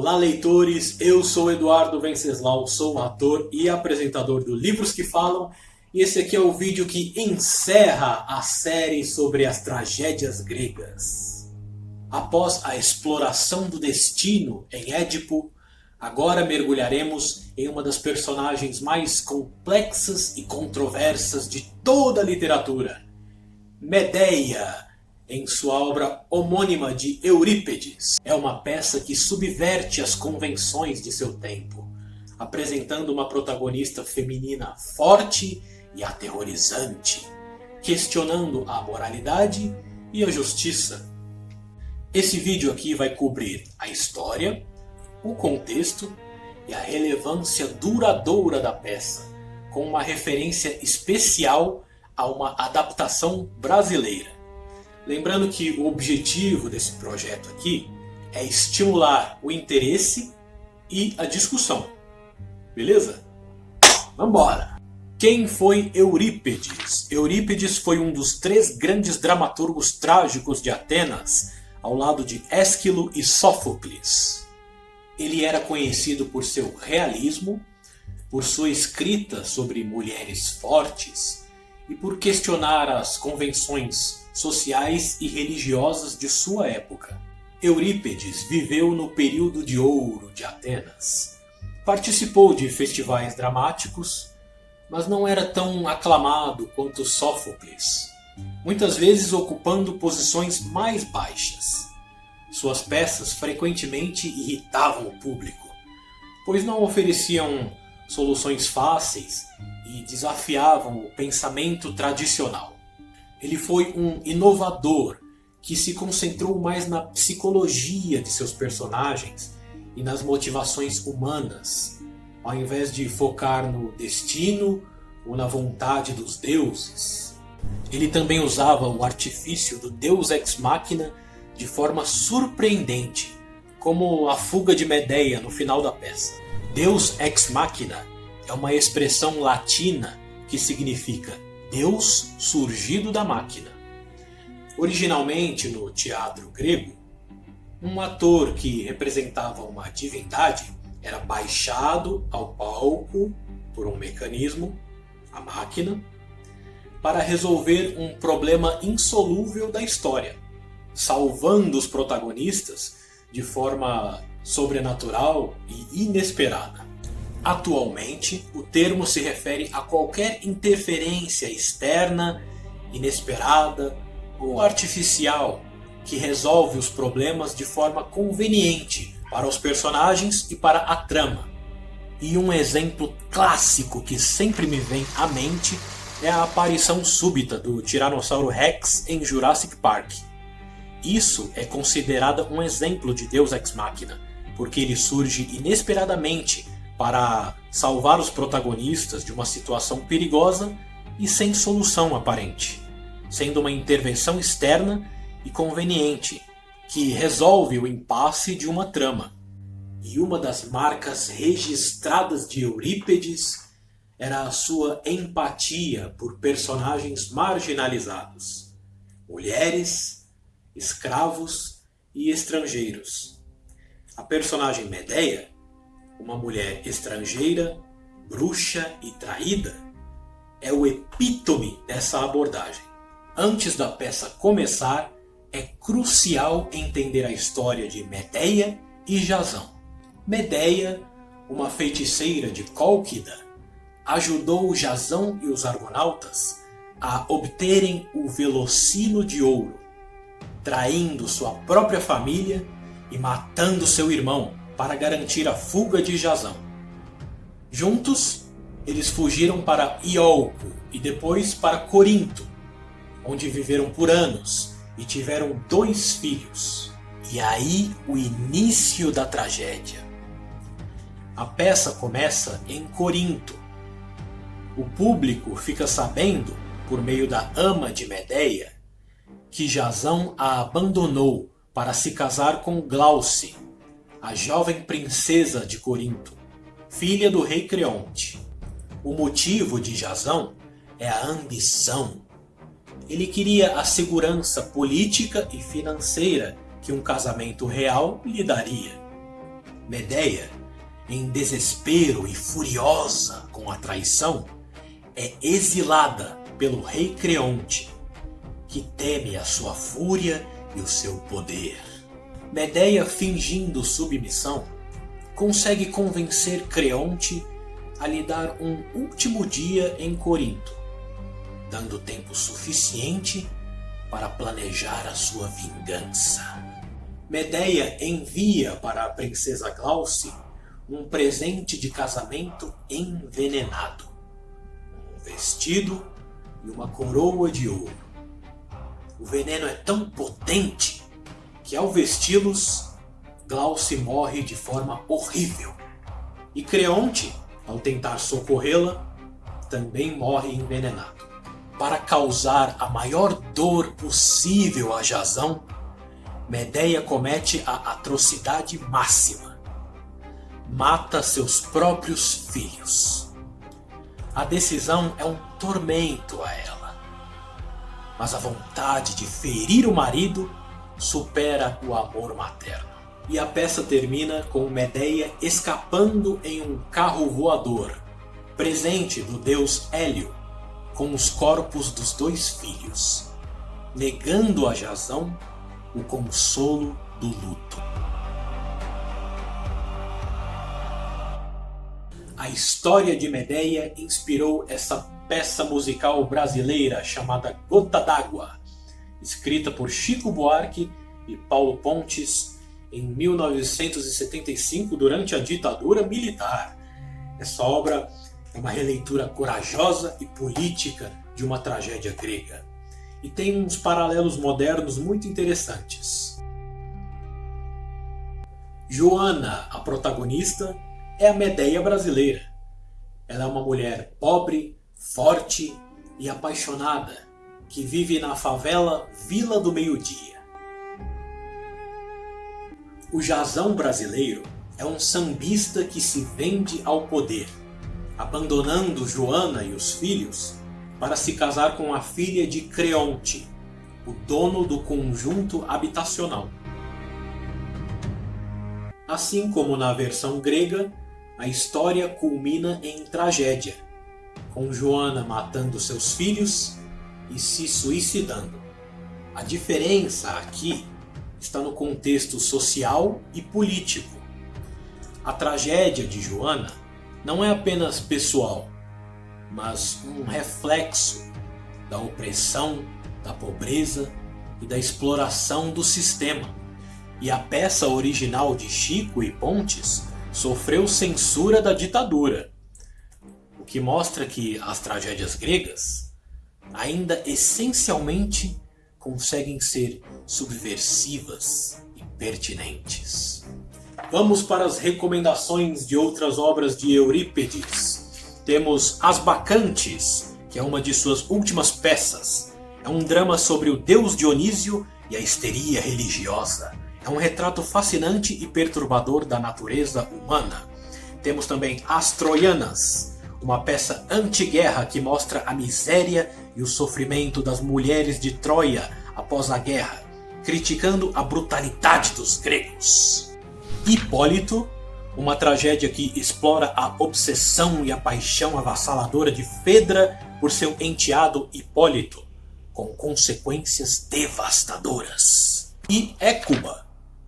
Olá, leitores! Eu sou Eduardo Venceslau, sou ator e apresentador do Livros que Falam, e esse aqui é o vídeo que encerra a série sobre as tragédias gregas. Após a exploração do destino em Édipo, agora mergulharemos em uma das personagens mais complexas e controversas de toda a literatura, Medeia, em sua obra homônima de Eurípides. É uma peça que subverte as convenções de seu tempo, apresentando uma protagonista feminina forte e aterrorizante, questionando a moralidade e a justiça. Esse vídeo aqui vai cobrir a história, o contexto e a relevância duradoura da peça, com uma referência especial a uma adaptação brasileira. Lembrando que o objetivo desse projeto aqui é estimular o interesse e a discussão. Beleza? Vambora! Quem foi Eurípides? Eurípides foi um dos 3 grandes dramaturgos trágicos de Atenas, ao lado de Ésquilo e Sófocles. Ele era conhecido por seu realismo, por sua escrita sobre mulheres fortes e por questionar as convenções sociais e religiosas de sua época. Eurípides viveu no período de ouro de Atenas. Participou de festivais dramáticos, mas não era tão aclamado quanto Sófocles, muitas vezes ocupando posições mais baixas. Suas peças frequentemente irritavam o público, pois não ofereciam soluções fáceis e desafiavam o pensamento tradicional. Ele foi um inovador que se concentrou mais na psicologia de seus personagens e nas motivações humanas, ao invés de focar no destino ou na vontade dos deuses. Ele também usava o artifício do Deus Ex Machina de forma surpreendente, como a fuga de Medeia no final da peça. Deus Ex Machina é uma expressão latina que significa Deus surgido da máquina. Originalmente, no teatro grego, um ator que representava uma divindade era baixado ao palco por um mecanismo, a máquina, para resolver um problema insolúvel da história, salvando os protagonistas de forma sobrenatural e inesperada. Atualmente, o termo se refere a qualquer interferência externa, inesperada ou artificial que resolve os problemas de forma conveniente para os personagens e para a trama. E um exemplo clássico que sempre me vem à mente é a aparição súbita do Tiranossauro Rex em Jurassic Park. Isso é considerado um exemplo de Deus Ex Machina, porque ele surge inesperadamente para salvar os protagonistas de uma situação perigosa e sem solução aparente, sendo uma intervenção externa e conveniente que resolve o impasse de uma trama. E uma das marcas registradas de Eurípides era a sua empatia por personagens marginalizados, mulheres, escravos e estrangeiros. A personagem Medeia, uma mulher estrangeira, bruxa e traída, é o epítome dessa abordagem. Antes da peça começar, é crucial entender a história de Medeia e Jasão. Medeia, uma feiticeira de Cólquida, ajudou Jasão e os argonautas a obterem o Velocino de Ouro, traindo sua própria família e matando seu irmão para garantir a fuga de Jasão. Juntos, eles fugiram para Iolco e depois para Corinto, onde viveram por anos e tiveram 2 filhos. E aí o início da tragédia. A peça começa em Corinto. O público fica sabendo, por meio da ama de Medeia, que Jasão a abandonou para se casar com Glauce, a jovem princesa de Corinto, filha do rei Creonte. O motivo de Jasão é a ambição. Ele queria a segurança política e financeira que um casamento real lhe daria. Medeia, em desespero e furiosa com a traição, é exilada pelo rei Creonte, que teme a sua fúria e o seu poder. Medeia, fingindo submissão, consegue convencer Creonte a lhe dar um último dia em Corinto, dando tempo suficiente para planejar a sua vingança. Medeia envia para a princesa Glauce um presente de casamento envenenado, um vestido e uma coroa de ouro. O veneno é tão potente que, ao vesti-los, Glauce morre de forma horrível. E Creonte, ao tentar socorrê-la, também morre envenenado. Para causar a maior dor possível a Jasão, Medeia comete a atrocidade máxima. Mata seus próprios filhos. A decisão é um tormento a ela, mas a vontade de ferir o marido supera o amor materno. E a peça termina com Medeia escapando em um carro voador, presente do deus Hélio, com os corpos dos 2 filhos, negando a Jasão o consolo do luto. A história de Medeia inspirou essa peça musical brasileira chamada Gota d'Água, escrita por Chico Buarque e Paulo Pontes em 1975, durante a ditadura militar. Essa obra é uma releitura corajosa e política de uma tragédia grega, e tem uns paralelos modernos muito interessantes. Joana, a protagonista, é a Medeia brasileira. Ela é uma mulher pobre, forte e apaixonada, que vive na favela Vila do Meio-Dia. O Jasão brasileiro é um sambista que se vende ao poder, abandonando Joana e os filhos para se casar com a filha de Creonte, o dono do conjunto habitacional. Assim como na versão grega, a história culmina em tragédia, com Joana matando seus filhos e se suicidando. A diferença aqui está no contexto social e político. A tragédia de Joana não é apenas pessoal, mas um reflexo da opressão, da pobreza e da exploração do sistema. E a peça original de Chico e Pontes sofreu censura da ditadura, o que mostra que as tragédias gregas ainda essencialmente conseguem ser subversivas e pertinentes. Vamos para as recomendações de outras obras de Eurípides. Temos As Bacantes, que é uma de suas últimas peças. É um drama sobre o deus Dionísio e a histeria religiosa. É um retrato fascinante e perturbador da natureza humana. Temos também As Troianas, uma peça anti-guerra que mostra a miséria e o sofrimento das mulheres de Troia após a guerra, criticando a brutalidade dos gregos. Hipólito, uma tragédia que explora a obsessão e a paixão avassaladora de Fedra por seu enteado Hipólito, com consequências devastadoras. E Hécuba,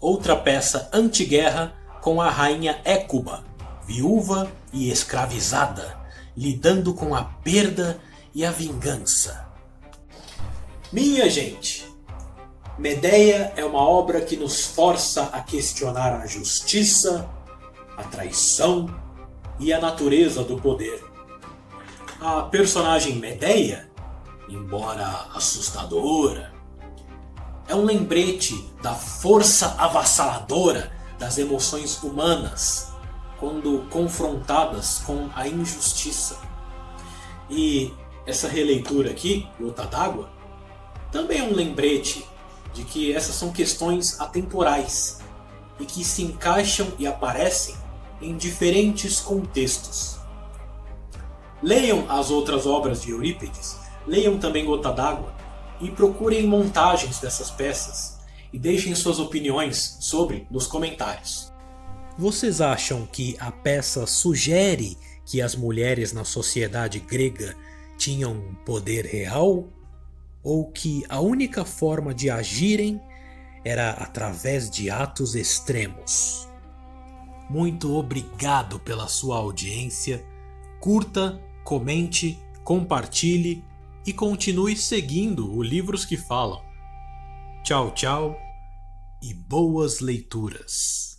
outra peça anti-guerra com a rainha Hécuba, viúva e escravizada, lidando com a perda e a vingança. Minha gente, Medeia é uma obra que nos força a questionar a justiça, a traição e a natureza do poder. A personagem Medeia, embora assustadora, é um lembrete da força avassaladora das emoções humanas quando confrontadas com a injustiça. E essa releitura aqui, Gota d'Água, também é um lembrete de que essas são questões atemporais e que se encaixam e aparecem em diferentes contextos. Leiam as outras obras de Eurípides, leiam também Gota d'Água e procurem montagens dessas peças e deixem suas opiniões sobre nos comentários. Vocês acham que a peça sugere que as mulheres na sociedade grega tinham um poder real? Ou que a única forma de agirem era através de atos extremos? Muito obrigado pela sua audiência. Curta, comente, compartilhe e continue seguindo o Livros que Falam. Tchau, tchau e boas leituras!